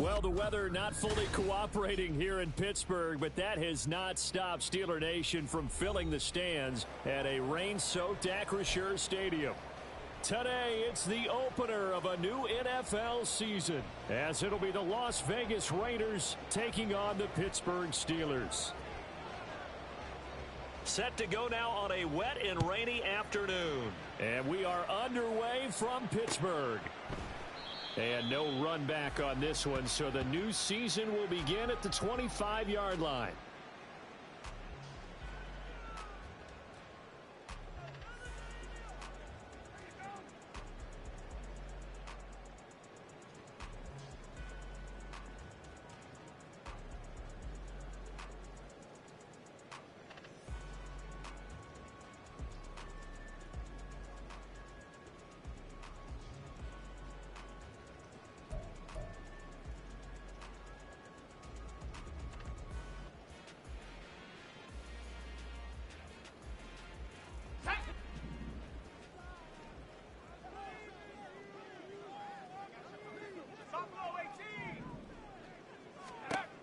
Well, the weather not fully cooperating here in Pittsburgh, but that has not stopped Steeler Nation from filling the stands at a rain-soaked Acrisure Stadium. Today, it's the opener of a new NFL season, as it'll be the Las Vegas Raiders taking on the Pittsburgh Steelers. Set to go now on a wet and rainy afternoon. And we are underway from Pittsburgh. And no run back on this one, so the new season will begin at the 25-yard line.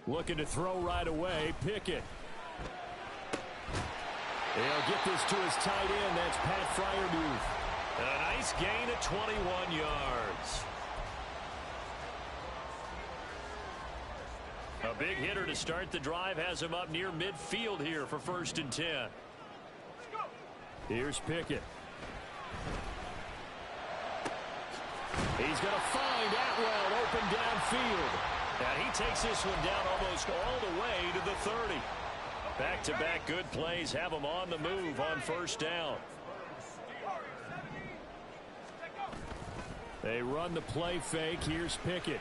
Looking to throw right away, Pickett. He'll get this to his tight end. That's Pat Freiermuth. A nice gain of 21 yards. A big hitter to start the drive has him up near midfield here for 1st and 10. Here's Pickett. He's going to find Atwell open downfield. And he takes this one down almost all the way to the 30. Back-to-back good plays have him on the move on 1st down. They run the play fake. Here's Pickett.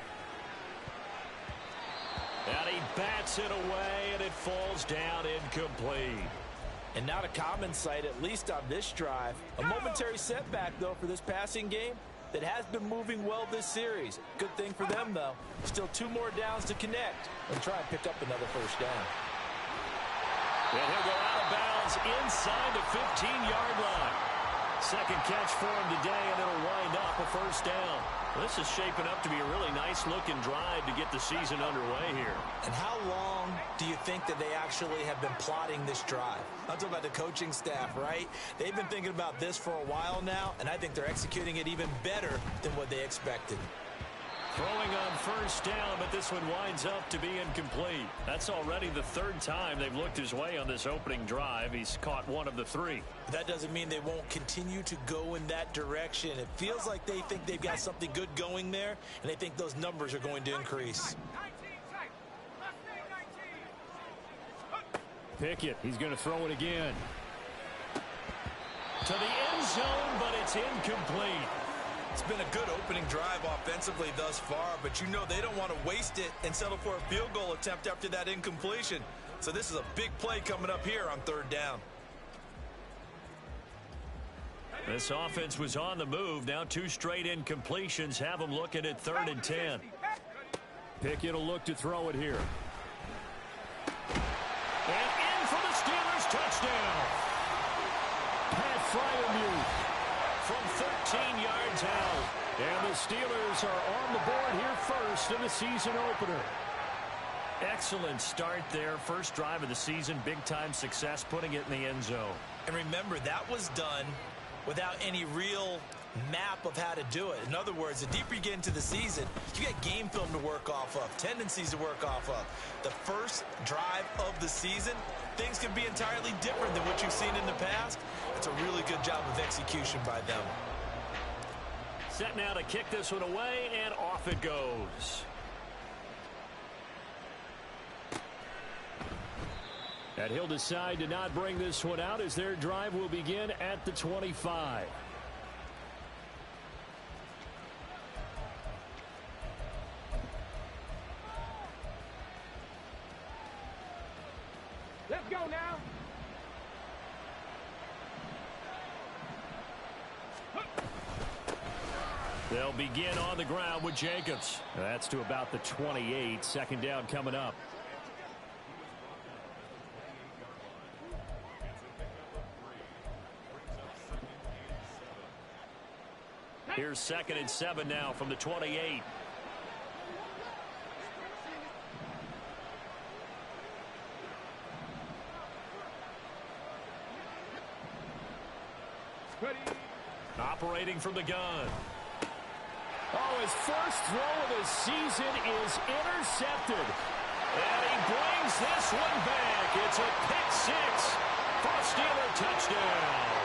And he bats it away, and it falls down incomplete. And not a common sight, at least on this drive. A momentary setback, though, for this passing game that has been moving well this series. Good thing for them, though. Still 2 more downs to connect and try and pick up another 1st down. And he'll go out of bounds inside the 15-yard line. Second catch for him today, and it'll wind up a 1st down. This is shaping up to be a really nice-looking drive to get the season underway here. And how long do you think that they actually have been plotting this drive? I'm talking about the coaching staff, right? They've been thinking about this for a while now, and I think they're executing it even better than what they expected. Throwing on 1st down, but this one winds up to be incomplete. That's already the 3rd time they've looked his way on this opening drive. He's caught 1 of the 3. That doesn't mean they won't continue to go in that direction. It feels like they think they've got something good going there, and they think those numbers are going to increase. Pickett, he's going to throw it again. To the end zone, but it's incomplete. It's been a good opening drive offensively thus far, but you know they don't want to waste it and settle for a field goal attempt after that incompletion. So this is a big play coming up here on 3rd down. This offense was on the move. Now 2 straight incompletions have them looking at 3rd and 10. Pickett will look to throw it here. And in for the Steelers touchdown. Pat Freiermuth from 13 yards out. And the Steelers are on the board here first in the season opener. Excellent start there. 1st drive of the season. Big-time success putting it in the end zone. And remember, that was done without any real map of how to do it. In other words, the deeper you get into the season, you got game film to work off of, tendencies to work off of. The 1st drive of the season, things can be entirely different than what you've seen in the past. It's a really good job of execution by them. Set now to kick this one away, and off it goes. And he'll decide to not bring this one out as their drive will begin at the 25. Let's go now. They'll begin on the ground with Jacobs. That's to about the 28. 2nd down coming up. Here's 2nd and 7 now from the 28. Operating from the gun. Oh, his first throw of the season is intercepted. And he brings this one back. It's a pick six for a Steeler touchdown.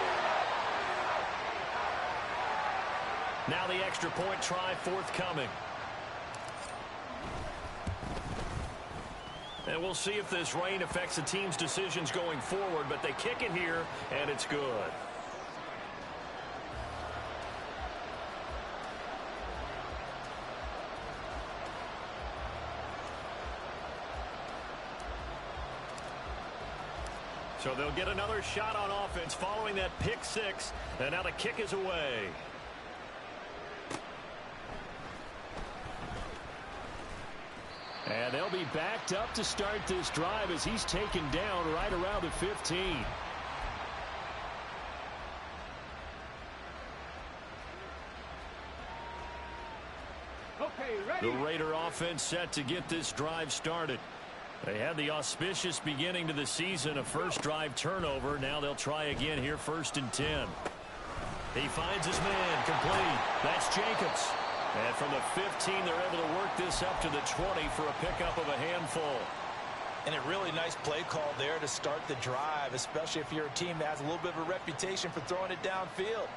Now the extra point try forthcoming. And we'll see if this rain affects the team's decisions going forward, but they kick it here, and it's good. So they'll get another shot on offense following that pick six, and now the kick is away. And they'll be backed up to start this drive as he's taken down right around the 15. Okay, ready. The Raider offense set to get this drive started. They had the auspicious beginning to the season, a first drive turnover. Now they'll try again here, 1st and 10. He finds his man, complete. That's Jacobs. And from the 15, they're able to work this up to the 20 for a pickup of a handful. And a really nice play call there to start the drive, especially if you're a team that has a little bit of a reputation for throwing it downfield.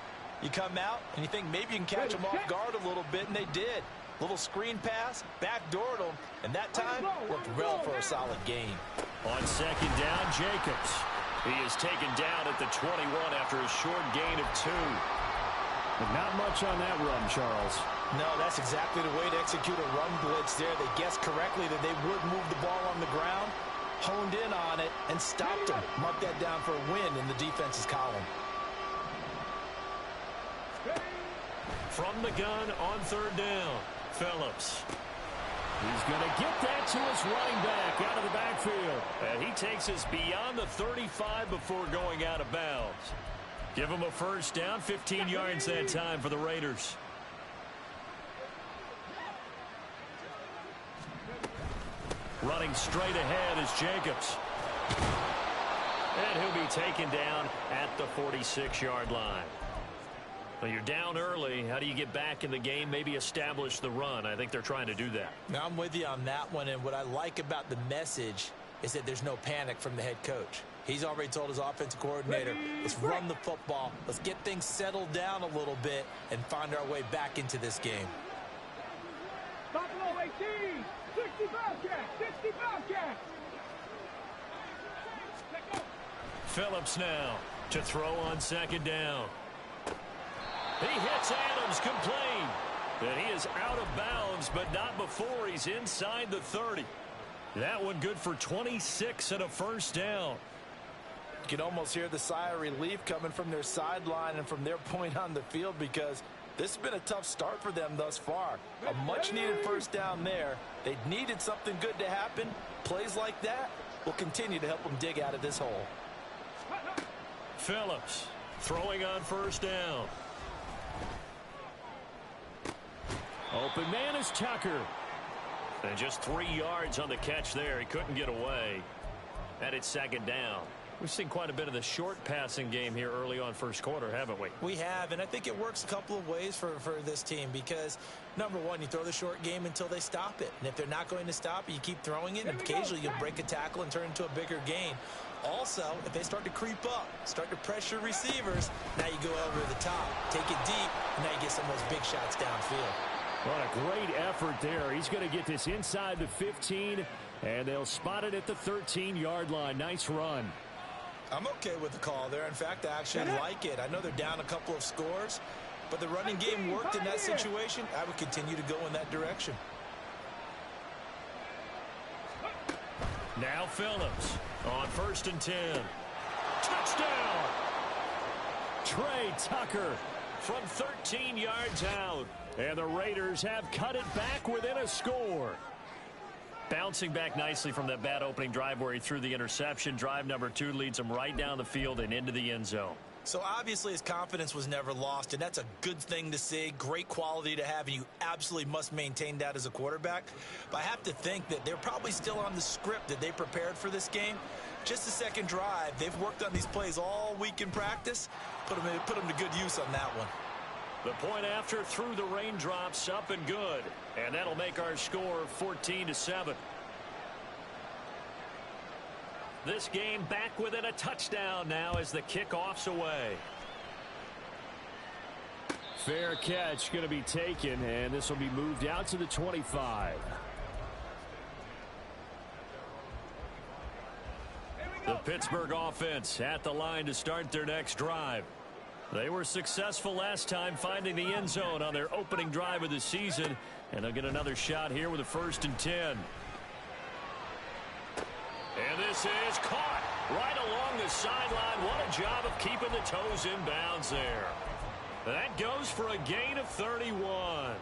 You come out and you think maybe you can catch them off guard a little bit, and they did. Little screen pass, backdoored them, and that time worked well for a solid gain. On 2nd down, Jacobs. He is taken down at the 21 after a short gain of 2. But not much on that run, Charles. No, that's exactly the way to execute a run blitz there. They guessed correctly that they would move the ball on the ground, honed in on it, and stopped them. Mark that down for a win in the defense's column. From the gun on 3rd down, Phillips. He's going to get that to his running back out of the backfield. And he takes us beyond the 35 before going out of bounds. Give him a 1st down, 15 yards that time for the Raiders. Running straight ahead is Jacobs. And he'll be taken down at the 46-yard line. Well, you're down early. How do you get back in the game, maybe establish the run? I think they're trying to do that. Now, I'm with you on that one, and what I like about the message is that there's no panic from the head coach. He's already told his offensive coordinator, let's run the football, let's get things settled down a little bit and find our way back into this game. Buffalo 18, 60 Bobcats, 60 Bobcats. Phillips now to throw on 2nd down. He hits Adams complete. And he is out of bounds, but not before he's inside the 30. That one good for 26 and a 1st down. You can almost hear the sigh of relief coming from their sideline and from their point on the field, because this has been a tough start for them thus far. A much-needed 1st down there. They needed something good to happen. Plays like that will continue to help them dig out of this hole. Phillips throwing on 1st down. Open man is Tucker. And just 3 yards on the catch there. He couldn't get away. And it's 2nd down. We've seen quite a bit of the short passing game here early on 1st quarter, haven't we? We have, and I think it works a couple of ways for this team, because, number one, you throw the short game until they stop it. And if they're not going to stop it, you keep throwing it, and occasionally you'll break a tackle and turn it into a bigger gain. Also, if they start to creep up, start to pressure receivers, now you go over the top, take it deep, and now you get some of those big shots downfield. What a great effort there. He's going to get this inside the 15, and they'll spot it at the 13-yard line. Nice run. I'm okay with the call there. In fact, I actually like it. I know they're down a couple of scores, but the running game worked in that situation. I would continue to go in that direction. Now Phillips on 1st and 10. Touchdown! Trey Tucker from 13 yards out. And the Raiders have cut it back within a score. Bouncing back nicely from that bad opening drive where he threw the interception. Drive number 2 leads him right down the field and into the end zone. So obviously his confidence was never lost, and that's a good thing to see. Great quality to have, and you absolutely must maintain that as a quarterback. But I have to think that they're probably still on the script that they prepared for this game. Just the second drive, they've worked on these plays all week in practice. Put him to good use on that one. The point after through the raindrops, up and good. And that'll make our score 14-7. This game back within a touchdown now as the kickoff's away. Fair catch going to be taken, and this will be moved out to the 25. The Pittsburgh offense at the line to start their next drive. They were successful last time finding the end zone on their opening drive of the season, and they'll get another shot here with a 1st and 10. And this is caught right along the sideline. What a job of keeping the toes in bounds there. That goes for a gain of 31.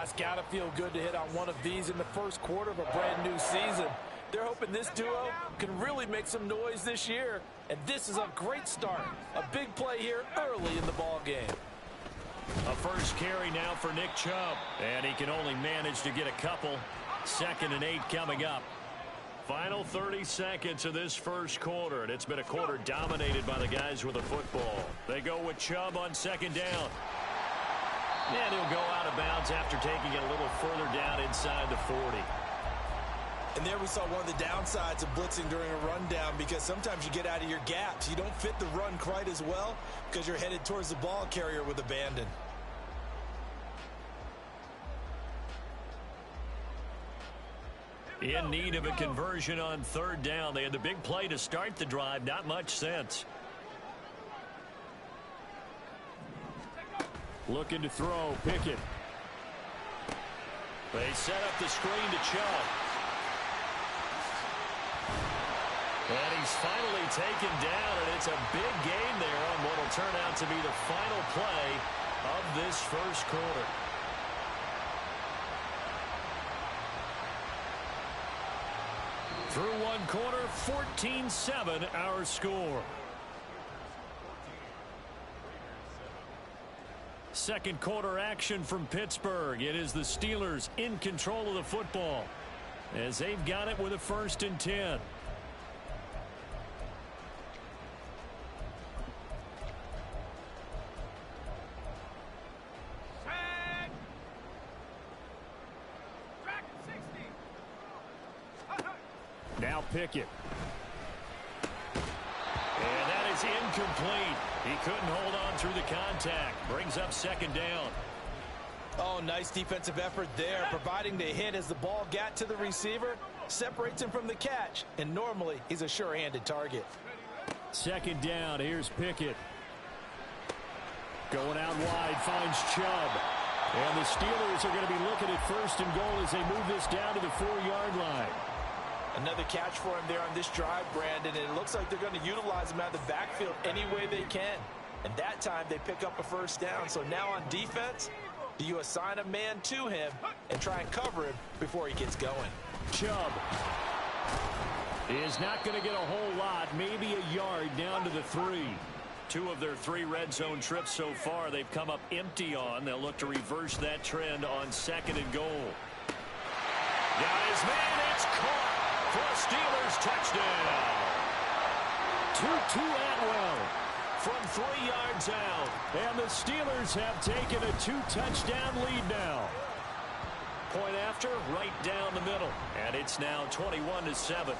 It's got to feel good to hit on one of these in the first quarter of a brand new season. They're hoping this duo can really make some noise this year. And this is a great start. A big play here early in the ball game. A first carry now for Nick Chubb. And he can only manage to get a couple. 2nd and 8 coming up. Final 30 seconds of this first quarter, and it's been a quarter dominated by the guys with the football. They go with Chubb on 2nd down. And he'll go out of bounds after taking it a little further down inside the 40. And there we saw one of the downsides of blitzing during a rundown, because sometimes you get out of your gaps. You don't fit the run quite as well because you're headed towards the ball carrier with abandon. In need of a conversion on 3rd down. They had the big play to start the drive. Not much sense. Looking to throw. Pickett. They set up the screen to Chubb. And he's finally taken down, and it's a big gain there on what will turn out to be the final play of this first quarter. Through one quarter, 14-7 our score. Second quarter action from Pittsburgh. It is the Steelers in control of the football as they've got it with a 1st and 10. Now Pickett. And that is incomplete. He couldn't hold on through the contact. Brings up 2nd down. Oh, nice defensive effort there, providing the hit as the ball got to the receiver, separates him from the catch, and normally he's a sure-handed target. 2nd down. Here's Pickett. Going out wide, finds Chubb. And the Steelers are going to be looking at 1st and goal as they move this down to the 4-yard line. Another catch for him there on this drive, Brandon, and it looks like they're going to utilize him out of the backfield any way they can. And that time they pick up a 1st down. So now on defense, do you assign a man to him and try and cover him before he gets going? Chubb is not going to get a whole lot, maybe a yard down to the 3. 2 of their 3 red zone trips so far they've come up empty on. They'll look to reverse that trend on 2nd and goal. Got his man, it's caught for a Steelers touchdown. Tutu Atwell from 3 yards out. And the Steelers have taken a 2-touchdown lead now. Point after, right down the middle. And it's now 21-7.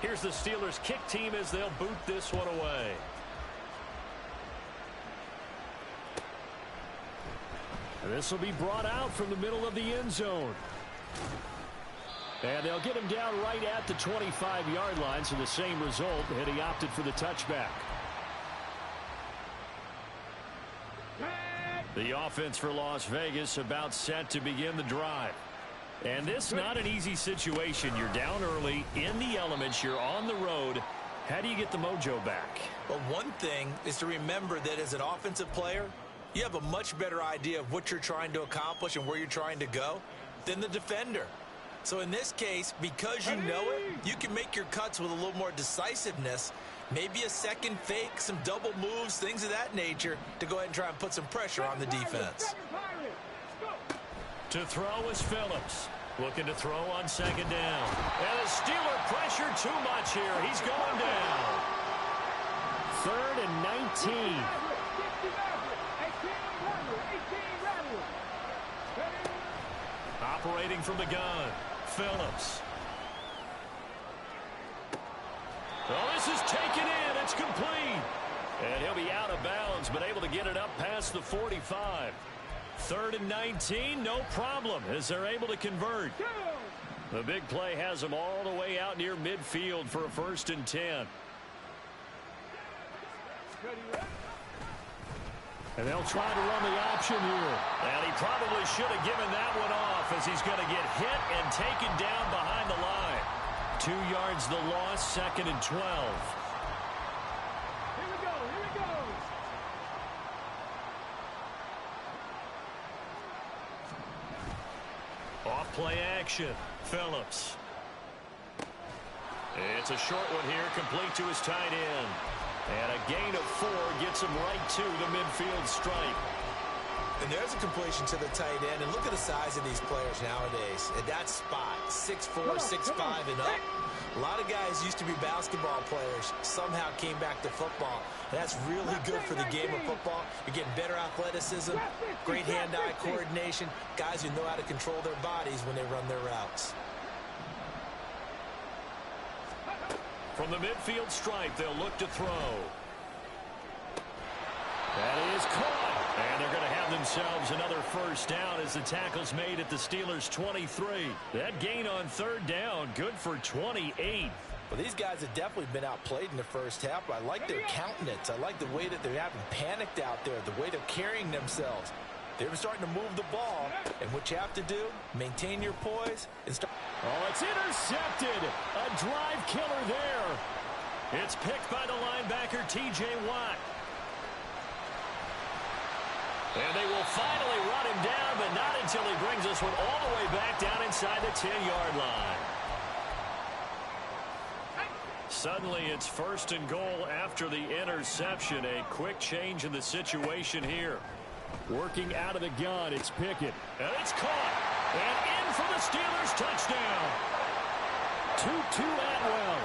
Here's the Steelers kick team as they'll boot this one away. And this will be brought out from the middle of the end zone. And they'll get him down right at the 25-yard line, so the same result, and he opted for the touchback. The offense for Las Vegas about set to begin the drive. And this not an easy situation. You're down early, in the elements, you're on the road. How do you get the mojo back? Well, one thing is to remember that as an offensive player, you have a much better idea of what you're trying to accomplish and where you're trying to go than the defender. So in this case, because you know it, you can make your cuts with a little more decisiveness, maybe a second fake, some double moves, things of that nature, to go ahead and try and put some pressure on the defense. To throw is Phillips. Looking to throw on second down. And the Steeler pressure too much here. He's going down. 3rd and 19. Operating from the gun, Phillips. Oh, this is taken in. It's complete. And he'll be out of bounds, but able to get it up past the 45. 3rd and 19, no problem, as they're able to convert. The big play has them all the way out near midfield for a 1st and 10. And they'll try to run the option here. And he probably should have given that one off, as he's going to get hit and taken down behind the line. 2 yards the loss, 2nd and 12. Here we go, here we go. Off play action, Phillips. It's a short one here, complete to his tight end. And a gain of 4 gets him right to the midfield stripe. And there's a completion to the tight end. And look at the size of these players nowadays. At that spot, 6'4", 6'5", and up. A lot of guys used to be basketball players, somehow came back to football. And that's really good for the game of football. You're getting better athleticism, great hand-eye coordination, guys who know how to control their bodies when they run their routes. From the midfield stripe, they'll look to throw. That is caught. And they're going to have themselves another 1st down as the tackle's made at the Steelers' 23. That gain on 3rd down, good for 28. Well, these guys have definitely been outplayed in the first half, but I like their countenance. I like the way that they're having panicked out there, the way they're carrying themselves. They're starting to move the ball, and what you have to do, maintain your poise and start. Oh, it's intercepted. A drive killer there. It's picked by the linebacker, T.J. Watt. And they will finally run him down, but not until he brings this one all the way back down inside the 10-yard line. Suddenly, it's 1st and goal after the interception. A quick change in the situation here. Working out of the gun, it's Pickett. And it's caught. And in for the Steelers touchdown. Tutu Atwell.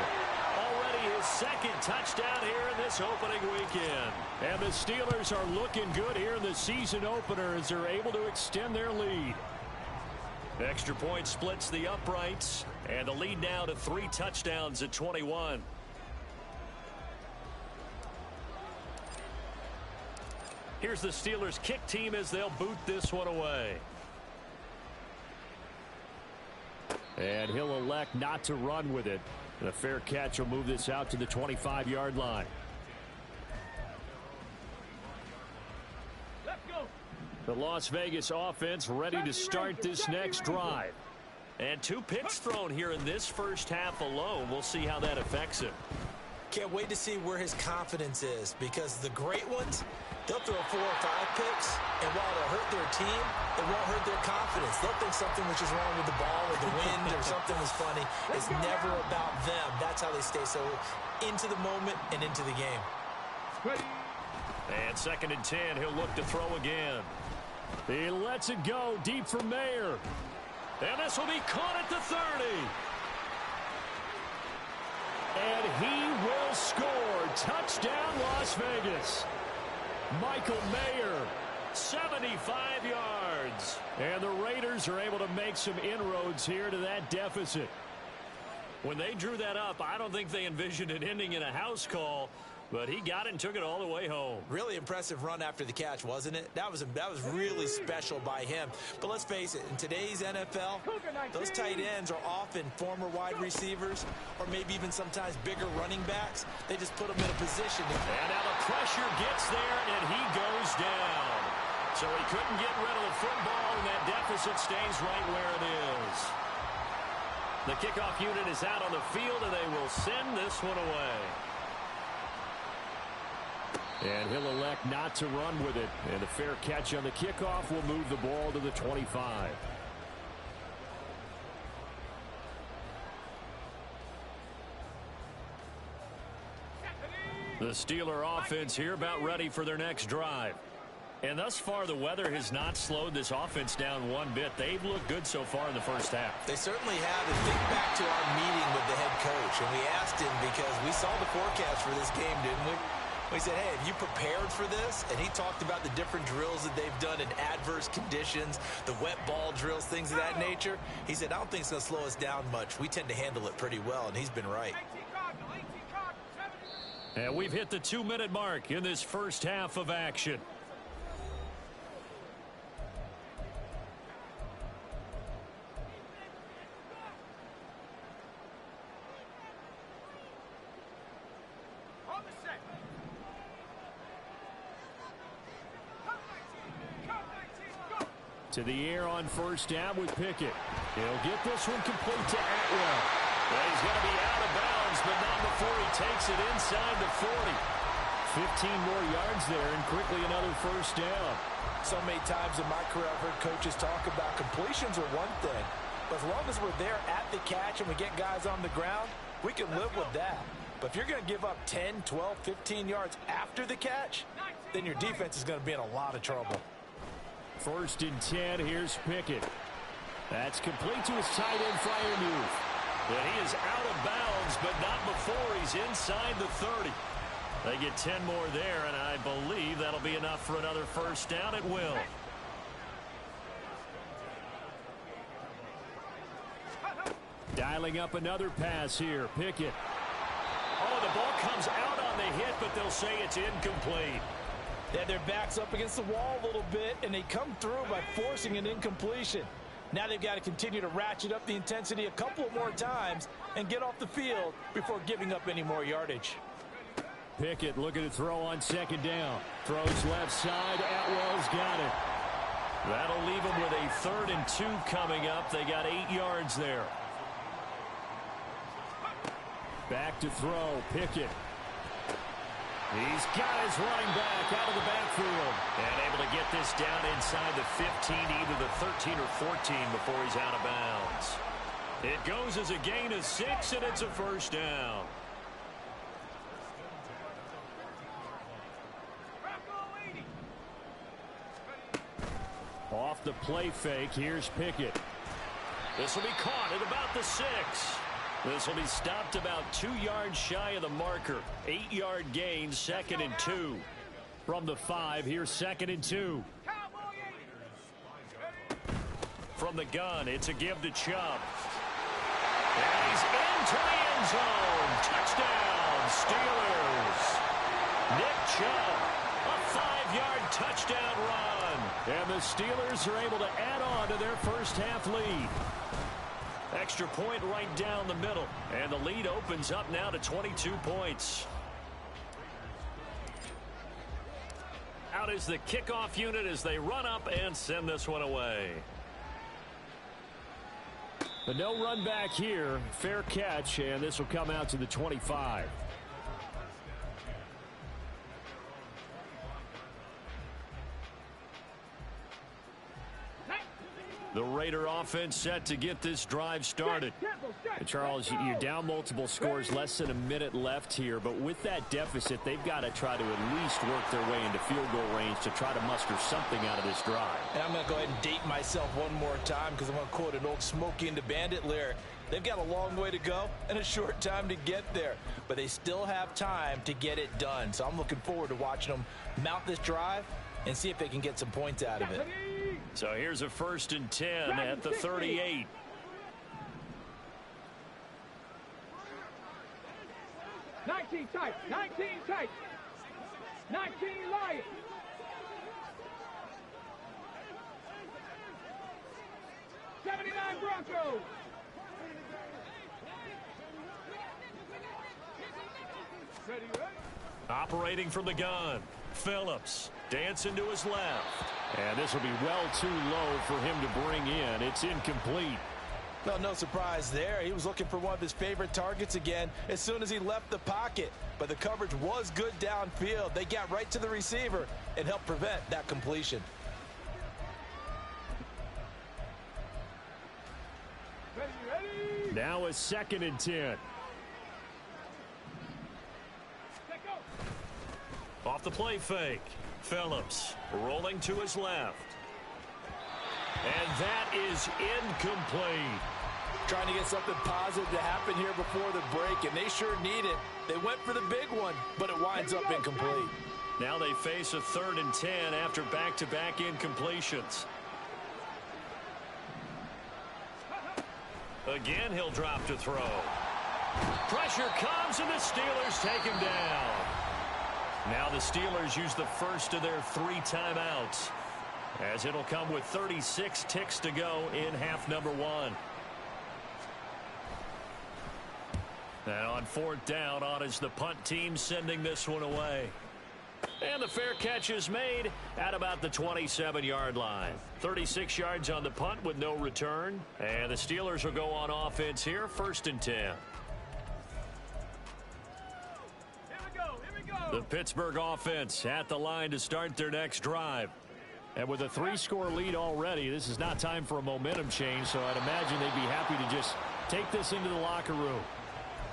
Already his 2nd touchdown here in this opening weekend. And the Steelers are looking good here in the season opener as they're able to extend their lead. Extra point splits the uprights. And the lead now to 3 touchdowns at 21. Here's the Steelers kick team as they'll boot this one away. And he'll elect not to run with it. And a fair catch will move this out to the 25-yard line. Let's go. The Las Vegas offense ready to start this next drive. And 2 picks thrown here in this first half alone. We'll see how that affects him. Can't wait to see where his confidence is, because the great ones, they'll throw 4 or 5 picks, and while it'll hurt their team, it won't hurt their confidence. They'll think something was just wrong with the ball or the wind or something was funny. It's never about them. That's how they stay so into the moment and into the game. And 2nd and 10, he'll look to throw again. He lets it go deep for Mayer. And this will be caught at the 30. And he will score. Touchdown, Las Vegas. Michael Mayer, 75 yards. And the Raiders are able to make some inroads here to that deficit. When they drew that up, I don't think they envisioned it ending in a house call, but he got it and took it all the way home. Really impressive run after the catch, wasn't it? That was really special by him. But let's face it, in today's NFL, those tight ends are often former wide receivers or maybe even sometimes bigger running backs. They just put them in a position. And now the pressure gets there, and he goes down. So he couldn't get rid of the football, and that deficit stays right where it is. The kickoff unit is out on the field, and they will send this one away. And he'll elect not to run with it. And a fair catch on the kickoff will move the ball to the 25. The Steeler offense here about ready for their next drive. And thus far, the weather has not slowed this offense down one bit. They've looked good so far in the first half. They certainly have. And think back to our meeting with the head coach, and we asked him because we saw the forecast for this game, didn't we? We said, hey, have you prepared for this? And he talked about the different drills that they've done in adverse conditions, the wet ball drills, things of that nature. He said, I don't think it's going to slow us down much. We tend to handle it pretty well, and he's been right. And we've hit the 2-minute mark in this first half of action. To the air on first down with Pickett. He'll get this one complete to Atwell. Well, he's going to be out of bounds, but not before he takes it inside the 40. 15 more yards there, and quickly another first down. So many times in my career, I've heard coaches talk about completions are one thing, but as long as we're there at the catch and we get guys on the ground, we can live with that. But if you're going to give up 10, 12, 15 yards after the catch, then your defense is going to be in a lot of trouble. First and 10, here's Pickett. That's complete to his tight end, Freiermuth. And he is out of bounds, but not before he's inside the 30. They get 10 more there, and I believe that'll be enough for another first down. It will. Dialing up another pass here. Pickett. Oh, the ball comes out on the hit, but they'll say it's incomplete. They had their backs up against the wall a little bit, and they come through by forcing an incompletion. Now they've got to continue to ratchet up the intensity a couple more times and get off the field before giving up any more yardage. Pickett looking to throw on second down. Throws left side. Atwell's got it. That'll leave them with a 3rd and 2 coming up. They got 8 yards there. Back to throw. Pickett. He's got his running back out of the backfield. And able to get this down inside the 15, either the 13 or 14 before he's out of bounds. It goes as a gain of 6, and it's a first down. Off the play fake, here's Pickett. This will be caught at about the 6. This will be stopped about 2 yards shy of the marker. 8-yard gain, 2nd and 2. From the 5, here's 2nd and 2. From the gun, it's a give to Chubb. And he's into the end zone. Touchdown, Steelers. Nick Chubb, a 5-yard touchdown run. And the Steelers are able to add on to their first half lead. Extra point right down the middle. And the lead opens up now to 22 points. Out is the kickoff unit as they run up and send this one away. But no run back here. Fair catch, and this will come out to the 25. The Raider offense set to get this drive started. And Charles, you're down multiple scores, less than a minute left here. But with that deficit, they've got to try to at least work their way into field goal range to try to muster something out of this drive. And I'm going to go ahead and date myself one more time because I'm going to quote an old Smokey and the Bandit lyric. They've got a long way to go and a short time to get there. But they still have time to get it done. So I'm looking forward to watching them mount this drive and see if they can get some points out of it. So here's a 1st and 10 at the 38. Nineteen tight. 19 tight. 19 Lions. '79 Broncos. Ready, ready? Operating from the gun. Phillips dancing to his left. And this will be well too low for him to bring in. It's incomplete. Well, no surprise there. He was looking for one of his favorite targets again as soon as he left the pocket. But the coverage was good downfield. They got right to the receiver and helped prevent that completion. Ready, ready? Now a 2nd and 10. Take go. Off the play fake. Phillips rolling to his left. And that is incomplete. Trying to get something positive to happen here before the break, and they sure need it. They went for the big one, but it winds up incomplete. Now they face a 3rd and 10 after back-to-back incompletions. Again, he'll drop to throw. Pressure comes, and the Steelers take him down. Now the Steelers use the first of their 3 timeouts, as it'll come with 36 ticks to go in half number 1. And on 4th down, on is the punt team sending this one away. And the fair catch is made at about the 27-yard line. 36 yards on the punt with no return. And the Steelers will go on offense here, 1st and 10. Here we go. The Pittsburgh offense at the line to start their next drive. And with a 3-score lead already, this is not time for a momentum change, so I'd imagine they'd be happy to just take this into the locker room.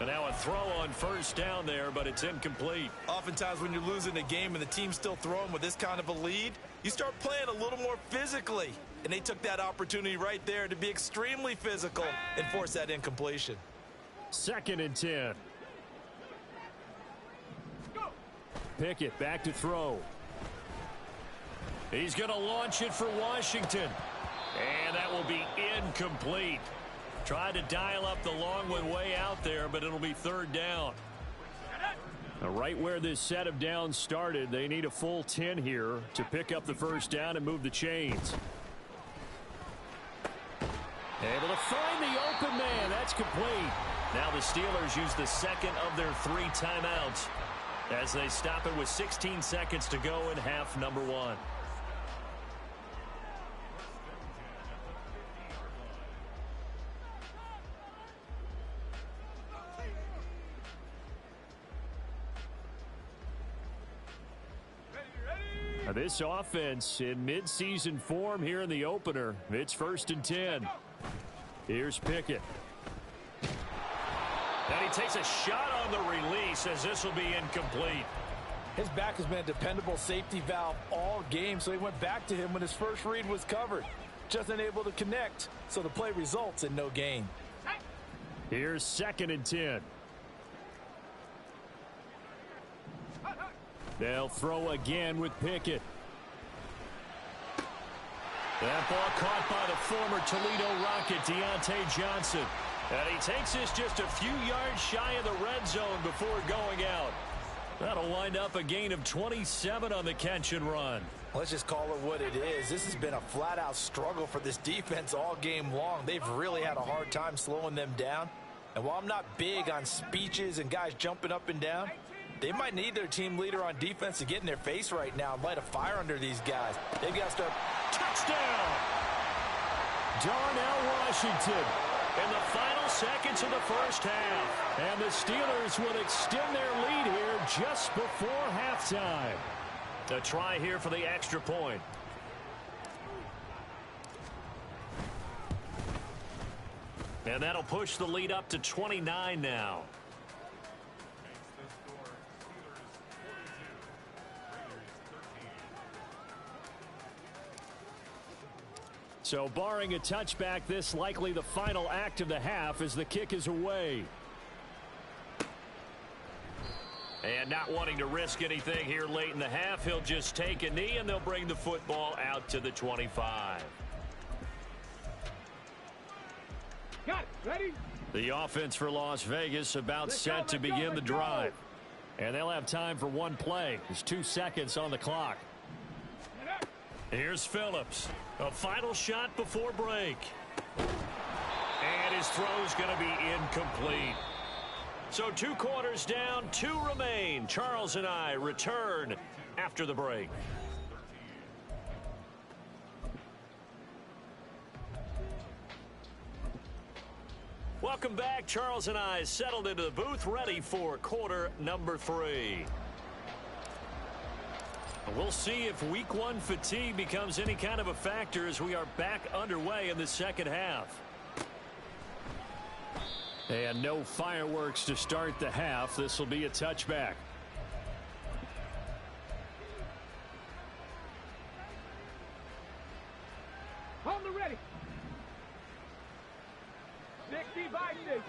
And now a throw on 1st down there, but it's incomplete. Oftentimes when you're losing a game and the team's still throwing with this kind of a lead, you start playing a little more physically. And they took that opportunity right there to be extremely physical and force that incompletion. 2nd and 10. Pickett back to throw. He's going to launch it for Washington. And that will be incomplete. Tried to dial up the long one way out there, but it'll be 3rd down. Now, right where this set of downs started, they need a full 10 here to pick up the 1st down and move the chains. Able to find the open man. That's complete. Now the Steelers use the 2nd of their 3 timeouts as they stop it with 16 seconds to go in half number 1. This offense in midseason form here in the opener. It's 1st and 10. Here's Pickett. And he takes a shot on the release as this will be incomplete. His back has been a dependable safety valve all game, so he went back to him when his first read was covered. Just unable to connect, so the play results in no gain. Here's 2nd and 10. They'll throw again with Pickett. That ball caught by the former Toledo Rocket, Deontay Johnson. And he takes this just a few yards shy of the red zone before going out. That'll wind up a gain of 27 on the catch and run. Let's just call it what it is. This has been a flat-out struggle for this defense all game long. They've really had a hard time slowing them down. And while I'm not big on speeches and guys jumping up and down, they might need their team leader on defense to get in their face right now and light a fire under these guys. They've got to start. Touchdown! Darnell Washington in the final seconds of the first half. And the Steelers will extend their lead here just before halftime. A try here for the extra point. And that'll push the lead up to 29 now. So barring a touchback, this likely the final act of the half as the kick is away. And not wanting to risk anything here late in the half, he'll just take a knee and they'll bring the football out to the 25. Got it. Ready? The offense for Las Vegas about set to begin the drive. And they'll have time for one play. There's 2 seconds on the clock. Here's Phillips. A final shot before break. And his throw's going to be incomplete. So 2 quarters down, 2 remain. Charles and I return after the break. Welcome back. Charles and I settled into the booth, ready for quarter number 3. We'll see if week 1 fatigue becomes any kind of a factor as we are back underway in the second half. And no fireworks to start the half. This will be a touchback.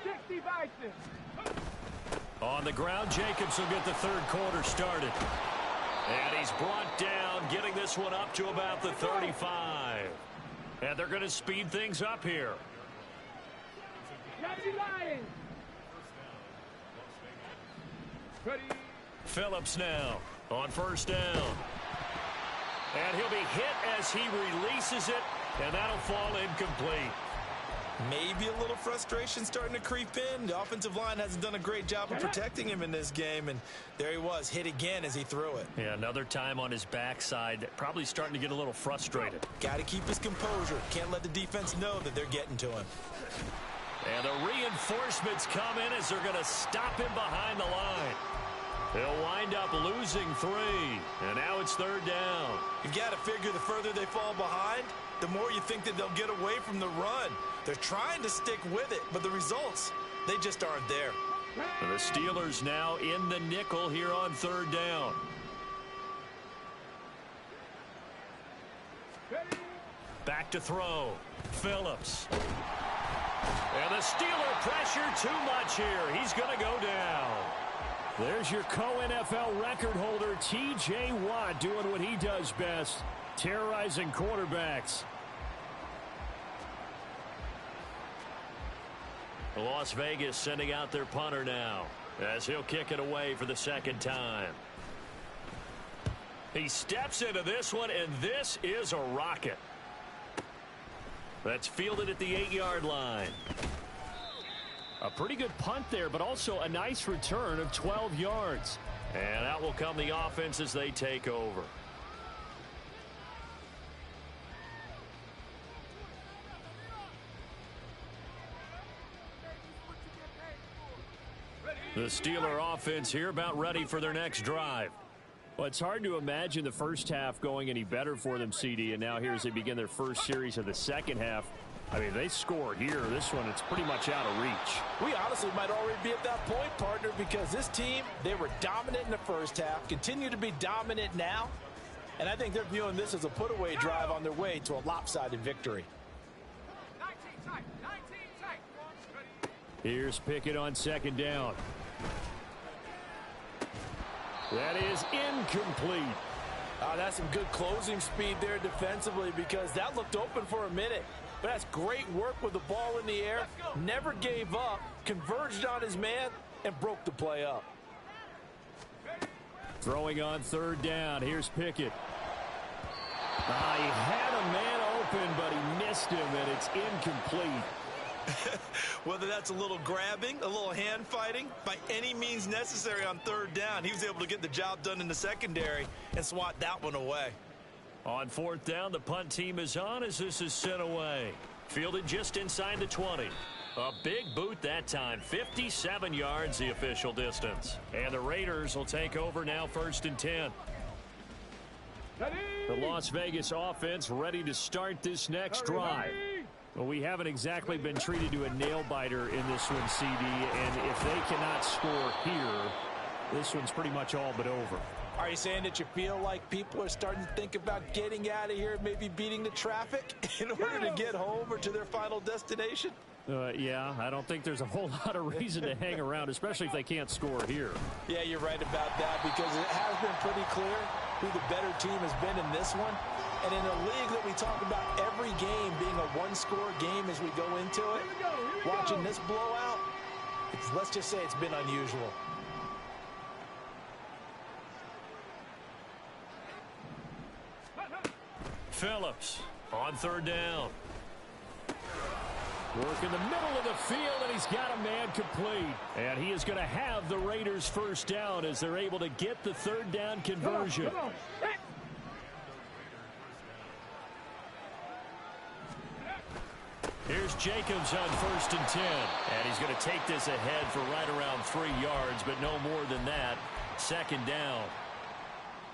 60 bison. On the ground, Jacobs will get the third quarter started. And he's brought down, getting this one up to about the 35. And they're going to speed things up here. 90 Lions. Ready. Phillips now on first down. And he'll be hit as he releases it, and that'll fall incomplete. Maybe a little frustration starting to creep in. The offensive line hasn't done a great job of protecting him in this game, and there he was, hit again as he threw it. Yeah, another time on his backside, probably starting to get a little frustrated. Got to keep his composure. Can't let the defense know that they're getting to him. And the reinforcements come in as they're going to stop him behind the line. They'll wind up losing 3, and now it's third down. You've got to figure the further they fall behind, the more you think that they'll get away from the run. They're trying to stick with it, but the results, they just aren't there. And the Steelers now in the nickel here on third down. Back to throw. Phillips. And the Steeler pressure too much here. He's going to go down. There's your co-NFL record holder, T.J. Watt, doing what he does best, terrorizing quarterbacks. Las Vegas sending out their punter now as he'll kick it away for the second time. He steps into this one, and this is a rocket. That's fielded at the 8-yard line. A pretty good punt there, but also a nice return of 12 yards. And out will come the offense as they take over. The Steeler offense here about ready for their next drive. Well, it's hard to imagine the first half going any better for them, CD, and now here as they begin their first series of the second half. I mean, they score here. This one, it's pretty much out of reach. We honestly might already be at that point, partner, because this team, they were dominant in the first half, continue to be dominant now, and I think they're viewing this as a put-away drive on their way to a lopsided victory. 19 tight. Here's Pickett on second down. That is incomplete. That's some good closing speed there defensively because that looked open for a minute. But that's great work with the ball in the air. Never gave up, converged on his man, and broke the play up. Throwing on third down. Here's Pickett. He had a man open, but he missed him, and it's incomplete. Whether that's a little grabbing, a little hand fighting, by any means necessary on third down, he was able to get the job done in the secondary and swat that one away. On fourth down, the punt team is on as this is sent away. Fielded just inside the 20. A big boot that time. 57 yards the official distance. And the Raiders will take over now, 1st and 10. The Las Vegas offense ready to start this next drive. Well, we haven't exactly been treated to a nail-biter in this one, CD, and if they cannot score here, this one's pretty much all but over. Are you saying that you feel like people are starting to think about getting out of here, maybe beating the traffic in order to get home or to their final destination? Yeah, I don't think there's a whole lot of reason to hang around, especially if they can't score here. Yeah, you're right about that because it has been pretty clear who the better team has been in this one. And in a league that we talk about every game being a one-score game as we go into it, watching this blowout, let's just say it's been unusual. Phillips on third down. Work in the middle of the field, and he's got a man complete. And he is going to have the Raiders first down as they're able to get the third down conversion. Come on. Here's Jacobs on 1st and 10. And he's going to take this ahead for right around 3 yards, but no more than that. 2nd down.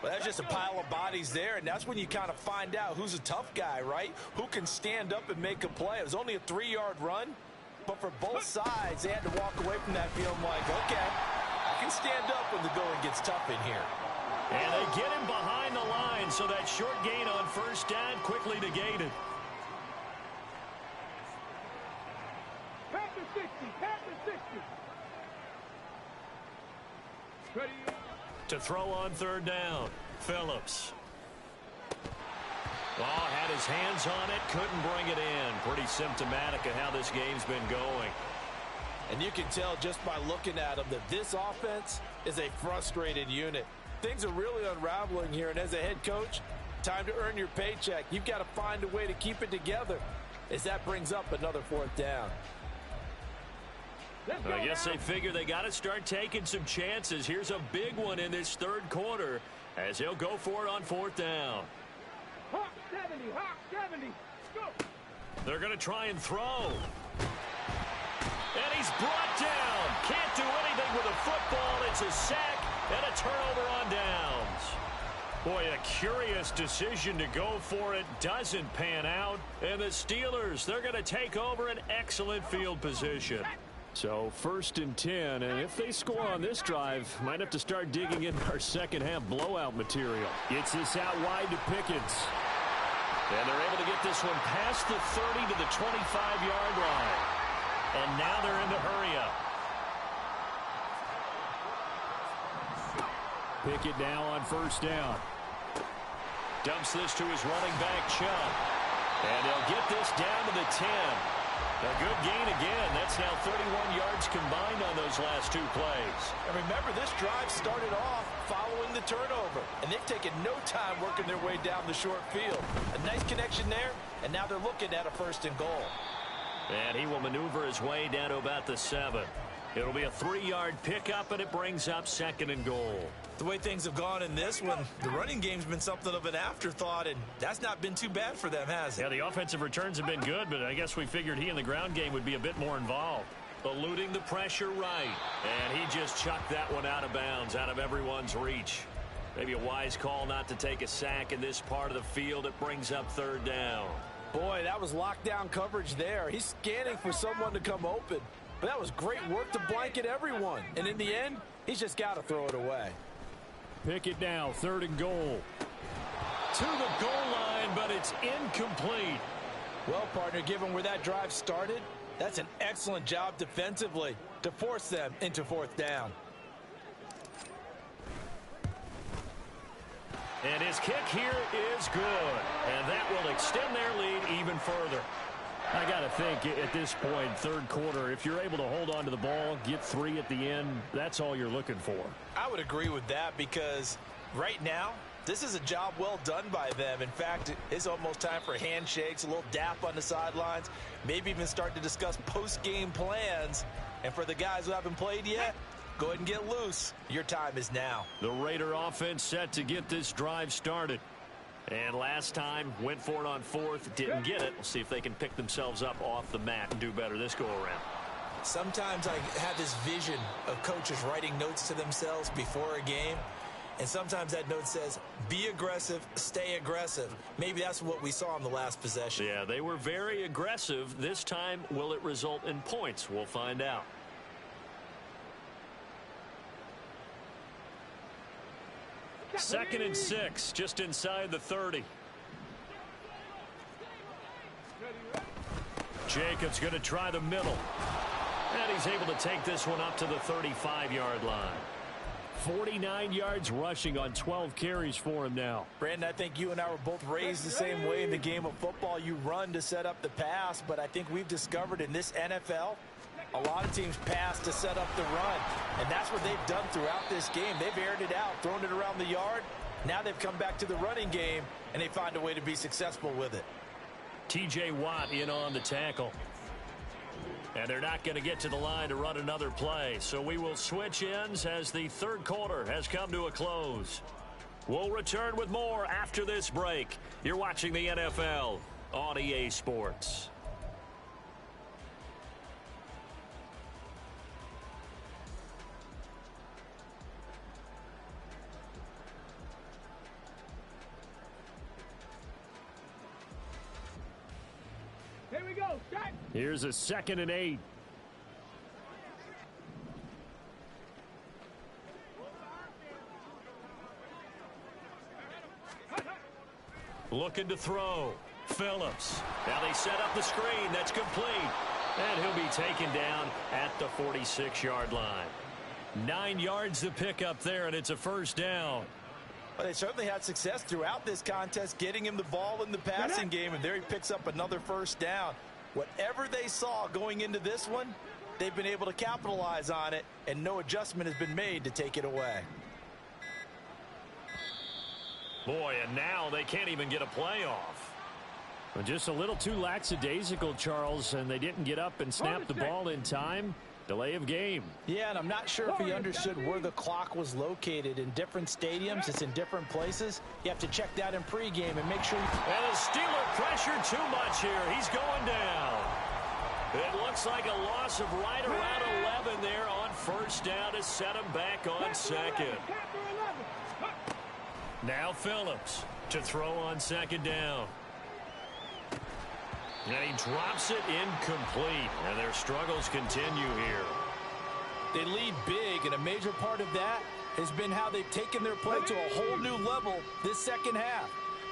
Well, that's just a pile of bodies there, and that's when you kind of find out who's a tough guy, right? Who can stand up and make a play. It was only a 3-yard run, but for both sides, they had to walk away from that field like, okay, I can stand up when the going gets tough in here. And they get him behind the line, so that short gain on 1st down quickly negated. Panther 60, Panther Ready. To throw on third down, Phillips. Oh, had his hands on it, couldn't bring it in. Pretty symptomatic of how this game's been going. And you can tell just by looking at them that this offense is a frustrated unit. Things are really unraveling here, and as a head coach, time to earn your paycheck. You've got to find a way to keep it together as that brings up another fourth down. I guess they figure they got to start taking some chances. Here's a big one in this third quarter as he'll go for it on fourth down. Hawk 70, Hawk 70. Go. They're going to try and throw. And he's brought down. Can't do anything with a football. It's a sack and a turnover on downs. Boy, a curious decision to go for it. Doesn't pan out. And the Steelers, they're going to take over an excellent field position. So 1st and 10, and if they score on this drive, might have to start digging into our second half blowout material. Gets this out wide to Pickens. And they're able to get this one past the 30 to the 25-yard line. And now they're in the hurry up. Pickett now on first down. Dumps this to his running back, Chubb. And they'll get this down to the 10. A good gain again. That's now 31 yards combined on those last two plays. And remember, this drive started off following the turnover, and they've taken no time working their way down the short field. A nice connection there, and now they're looking at a 1st and goal. And he will maneuver his way down to about the 7. It'll be a 3-yard pickup, and it brings up 2nd and goal. The way things have gone in this one, the running game's been something of an afterthought, and that's not been too bad for them, has it? Yeah, the offensive returns have been good, but I guess we figured he in the ground game would be a bit more involved. Eluding the pressure right, and he just chucked that one out of bounds, out of everyone's reach. Maybe a wise call not to take a sack in this part of the field. It brings up 3rd down. Boy, that was lockdown coverage there. He's scanning for someone to come open. But that was great work to blanket everyone. And in the end, he's just got to throw it away. Pickett now, 3rd and goal. To the goal line, but it's incomplete. Well, partner, given where that drive started, that's an excellent job defensively to force them into 4th down. And his kick here is good. And that will extend their lead even further. I got to think at this point, 3rd quarter, if you're able to hold on to the ball, get 3 at the end, that's all you're looking for. I would agree with that because right now, this is a job well done by them. In fact, it's almost time for handshakes, a little dap on the sidelines, maybe even start to discuss post-game plans. And for the guys who haven't played yet, go ahead and get loose. Your time is now. The Raider offense set to get this drive started. And last time, went for it on 4th, didn't get it. We'll see if they can pick themselves up off the mat and do better this go-around. Sometimes I have this vision of coaches writing notes to themselves before a game. And sometimes that note says, be aggressive, stay aggressive. Maybe that's what we saw in the last possession. Yeah, they were very aggressive. This time, will it result in points? We'll find out. Second and 6, just inside the 30. Jacobs going to try the middle. And he's able to take this one up to the 35-yard line. 49 yards rushing on 12 carries for him now. Brandon, I think you and I were both raised the same way in the game of football. You run to set up the pass, but I think we've discovered in this NFL, a lot of teams pass to set up the run, and that's what they've done throughout this game. They've aired it out, thrown it around the yard. Now they've come back to the running game, and they find a way to be successful with it. T.J. Watt in on the tackle. And they're not going to get to the line to run another play, so we will switch ends as the 3rd quarter has come to a close. We'll return with more after this break. You're watching the NFL on EA Sports. Here we go. Shot. Here's a 2nd and 8. Looking to throw. Phillips. Now they set up the screen. That's complete. And he'll be taken down at the 46-yard line. 9 yards to pick up there, and it's a first down. But they certainly had success throughout this contest, getting him the ball in the passing game, and there he picks up another first down. Whatever they saw going into this one, they've been able to capitalize on it, and no adjustment has been made to take it away. Boy, and now they can't even get a play off. Well, just a little too lackadaisical, Charles, and they didn't get up and snap the ball in time. Delay of game. Yeah, and I'm not sure if he understood where the clock was located. In different stadiums, it's in different places. You have to check that in pregame and make sure. And the Steeler pressure too much here. He's going down. It looks like a loss of right around 11 there on first down to set him back on second. Now Phillips to throw on second down. And he drops it incomplete. And their struggles continue here. They lead big, and a major part of that has been how they've taken their play to a whole new level this second half.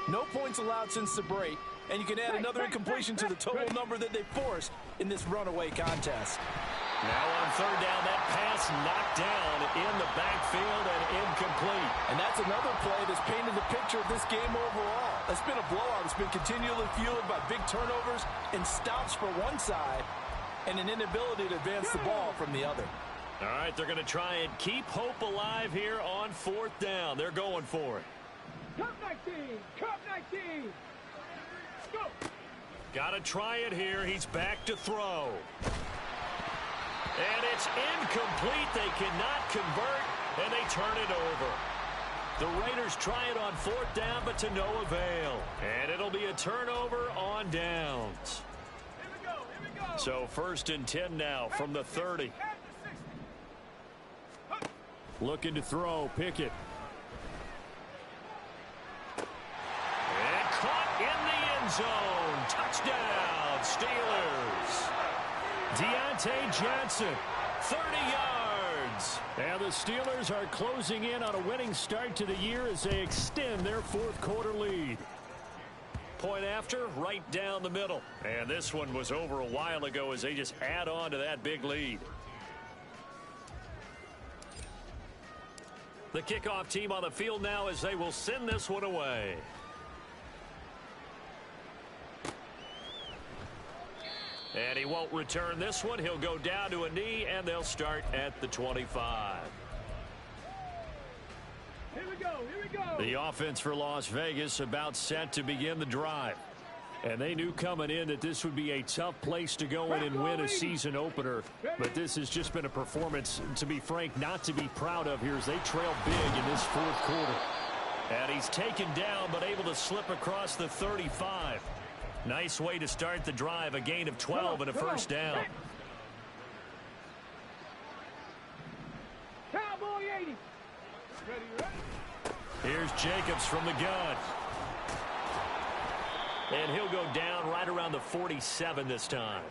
No points allowed since the break, and you can add another incompletion to the total number that they forced in this runaway contest. Now on third down, that pass knocked down in the backfield and incomplete. And that's another play that's painted the picture of this game overall. It's been a blowout. It's been continually fueled by big turnovers and stops for one side and an inability to advance the ball from the other. All right, they're going to try and keep hope alive here on fourth down. They're going for it. Cup 19! Cup 19! Go! Got to try it here. He's back to throw. And it's incomplete. They cannot convert, and they turn it over. The Raiders try it on fourth down, but to no avail. And it'll be a turnover on downs. Here we go! So first and 10 now from the 30. Looking to throw, Pickett. And caught in the end zone. Touchdown, Steelers. Deontay Johnson, 30 yards. And the Steelers are closing in on a winning start to the year as they extend their fourth quarter lead. Point after, right down the middle. And this one was over a while ago as they just add on to that big lead. The kickoff team on the field now as they will send this one away. And he won't return this one. He'll go down to a knee, and they'll start at the 25. Here we go! The offense for Las Vegas about set to begin the drive. And they knew coming in that this would be a tough place to go in and win a season opener. But this has just been a performance, to be frank, not to be proud of here as they trail big in this fourth quarter. And he's taken down but able to slip across the 35. Nice way to start the drive, a gain of 12 and a first down. Cowboy 80. Ready. Here's Jacobs from the gun. And he'll go down right around the 47 this time.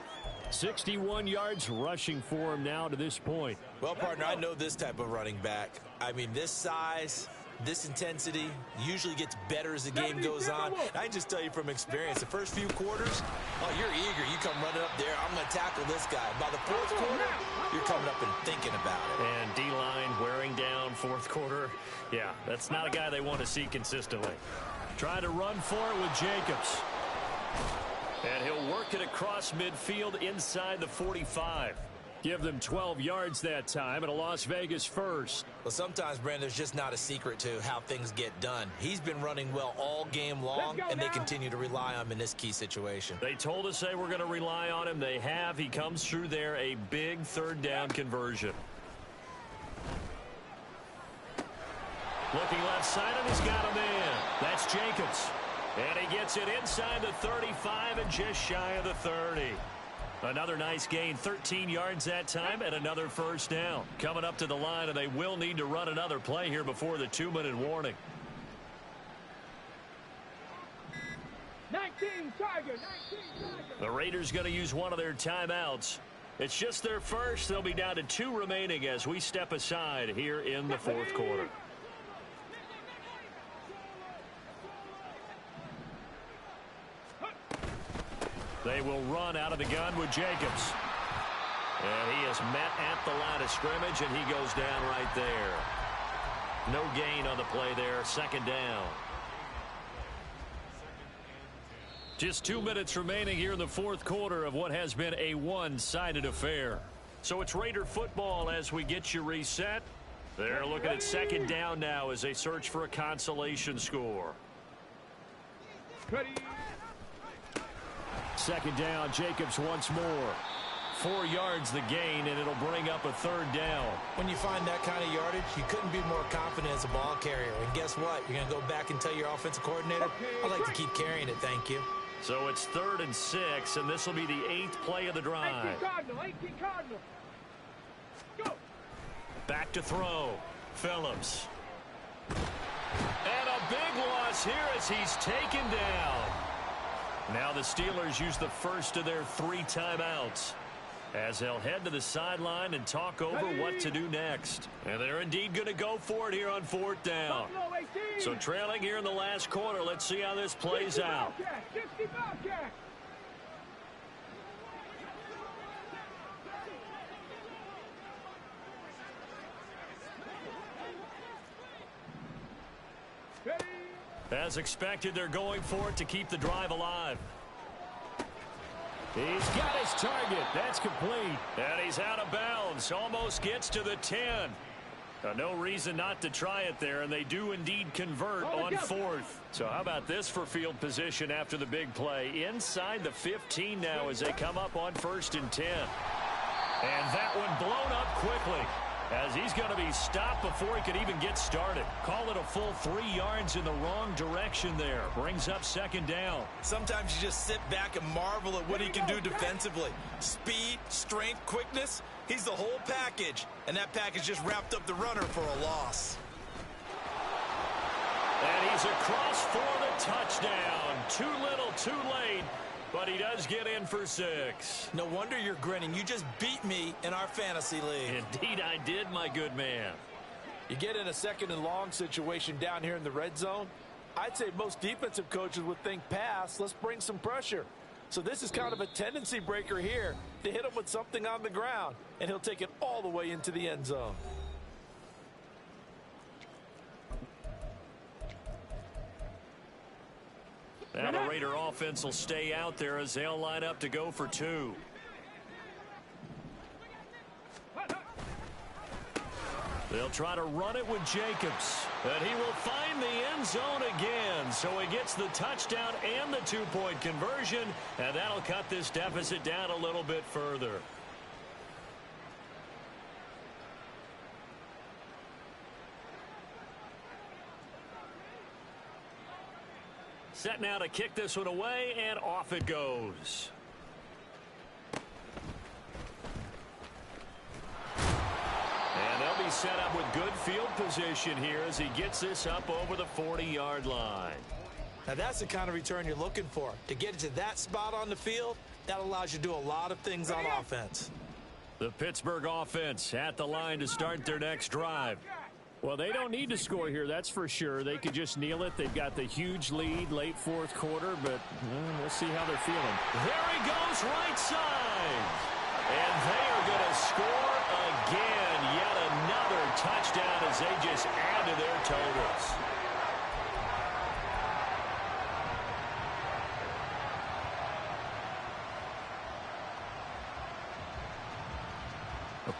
61 yards rushing for him now to this point. Well, partner, I know this type of running back. I mean, this size, this intensity usually gets better as the game goes on. I can just tell you from experience, the first few quarters, oh, you're eager. You come running up there, I'm going to tackle this guy. By the fourth quarter, you're coming up and thinking about it. And D-line wearing down fourth quarter. Yeah, that's not a guy they want to see consistently. Trying to run for it with Jacobs. And he'll work it across midfield inside the 45. Give them 12 yards that time, and a Las Vegas first. Well, sometimes, Brandon, there's just not a secret to how things get done. He's been running well all game long, and they continue to rely on him in this key situation. They told us they were going to rely on him. They have. He comes through there, a big third down conversion. Looking left side, and he's got a man. That's Jacobs. And he gets it inside the 35 and just shy of the 30. Another nice gain, 13 yards that time, and another first down. Coming up to the line, and they will need to run another play here before the 2-minute warning. 19 Tiger. The Raiders going to use one of their timeouts. It's just their first. They'll be down to 2 remaining as we step aside here in the fourth quarter. They will run out of the gun with Jacobs. And he is met at the line of scrimmage, and he goes down right there. No gain on the play there. Second down. Just 2 minutes remaining here in the fourth quarter of what has been a one-sided affair. So it's Raider football as we get you reset. They're looking at second down now as they search for a consolation score. Second down, Jacobs once more. 4 yards the gain, and it'll bring up a third down. When you find that kind of yardage, you couldn't be more confident as a ball carrier. And guess what? You're going to go back and tell your offensive coordinator, I'd like to keep carrying it, thank you. So it's 3rd and 6, and this will be the 8th play of the drive. 18 Cardinal. Go. Back to throw. Phillips. And a big loss here as he's taken down. Now the Steelers use the first of their 3 timeouts as they'll head to the sideline and talk over what to do next. And they're indeed going to go for it here on 4th down. So trailing here in the last quarter, let's see how this plays out. 60 Bobcats. As expected, they're going for it to keep the drive alive. He's got his target. That's complete. And he's out of bounds. Almost gets to the 10. No reason not to try it there, and they do indeed convert on 4th. So how about this for field position after the big play? Inside the 15 now as they come up on 1st and 10. And that one blown up quickly, as he's going to be stopped before he could even get started. Call it a full 3 yards in the wrong direction there. Brings up second down. Sometimes you just sit back and marvel at what he can do defensively. Speed, strength, quickness. He's the whole package. And that package just wrapped up the runner for a loss. And he's across for the touchdown. Too little, too late. But he does get in for 6. No wonder you're grinning. You just beat me in our fantasy league. Indeed I did, my good man. You get in a 2nd and long situation down here in the red zone. I'd say most defensive coaches would think pass. Let's bring some pressure. So this is kind of a tendency breaker here to hit him with something on the ground. And he'll take it all the way into the end zone. Now the Raider offense will stay out there as they'll line up to go for 2. They'll try to run it with Jacobs. And he will find the end zone again. So he gets the touchdown and the 2-point conversion. And that'll cut this deficit down a little bit further. Set now to kick this one away, and off it goes. And they'll be set up with good field position here as he gets this up over the 40-yard line. Now that's the kind of return you're looking for. To get to that spot on the field, that allows you to do a lot of things on offense. The Pittsburgh offense at the line to start their next drive. Well, they don't need to score here, that's for sure. They could just kneel it. They've got the huge lead late fourth quarter, but we'll see how they're feeling. There he goes, right side. And they are going to score again. Yet another touchdown as they just add to their totals.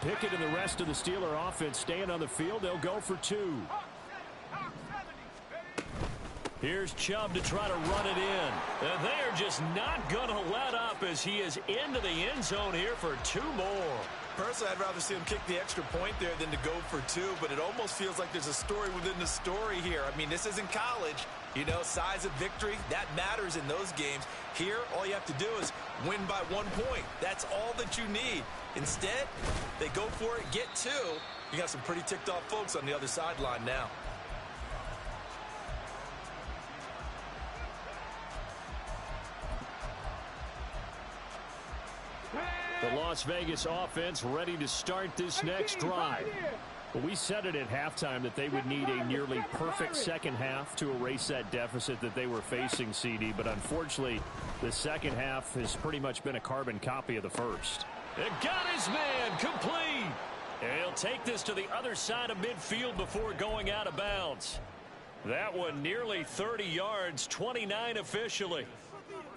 Pickett and the rest of the Steeler offense staying on the field. They'll go for 2. Here's Chubb to try to run it in. And they are just not going to let up as he is into the end zone here for 2 more. Personally, I'd rather see him kick the extra point there than to go for 2, but it almost feels like there's a story within the story here. I mean, this isn't college. You know, size of victory, that matters in those games. Here, all you have to do is win by 1 point. That's all that you need. Instead, they go for it, get 2. You got some pretty ticked off folks on the other sideline now. The Las Vegas offense ready to start this next drive. Well, we said it at halftime that they would need a nearly perfect second half to erase that deficit that they were facing, CD. But unfortunately, the second half has pretty much been a carbon copy of the first. It got his man complete. And he'll take this to the other side of midfield before going out of bounds. That one nearly 30 yards, 29 officially.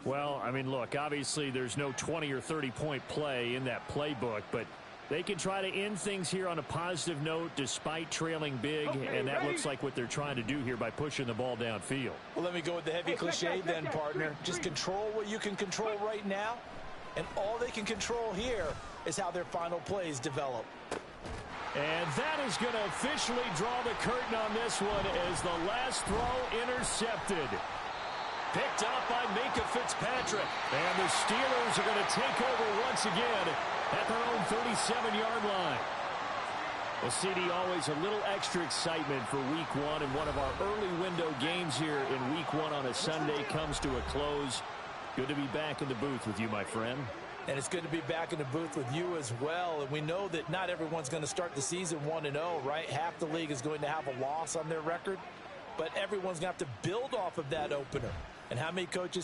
Well, I mean, look, obviously there's no 20 or 30-point play in that playbook, but they can try to end things here on a positive note despite trailing big, and that looks like what they're trying to do here by pushing the ball downfield. Well, let me go with the heavy cliche then, partner. Just control what you can control right now, and all they can control here is how their final plays develop. And that is going to officially draw the curtain on this one as the last throw intercepted. Picked up by Minka Fitzpatrick. And the Steelers are going to take over once again at their own 37-yard line. Well, CD, always a little extra excitement for Week 1, and one of our early window games here in Week 1 on a Sunday comes to a close. Good to be back in the booth with you, my friend. And it's good to be back in the booth with you as well. And we know that not everyone's going to start the season 1-0, right? Half the league is going to have a loss on their record. But everyone's going to have to build off of that opener. And how many coaches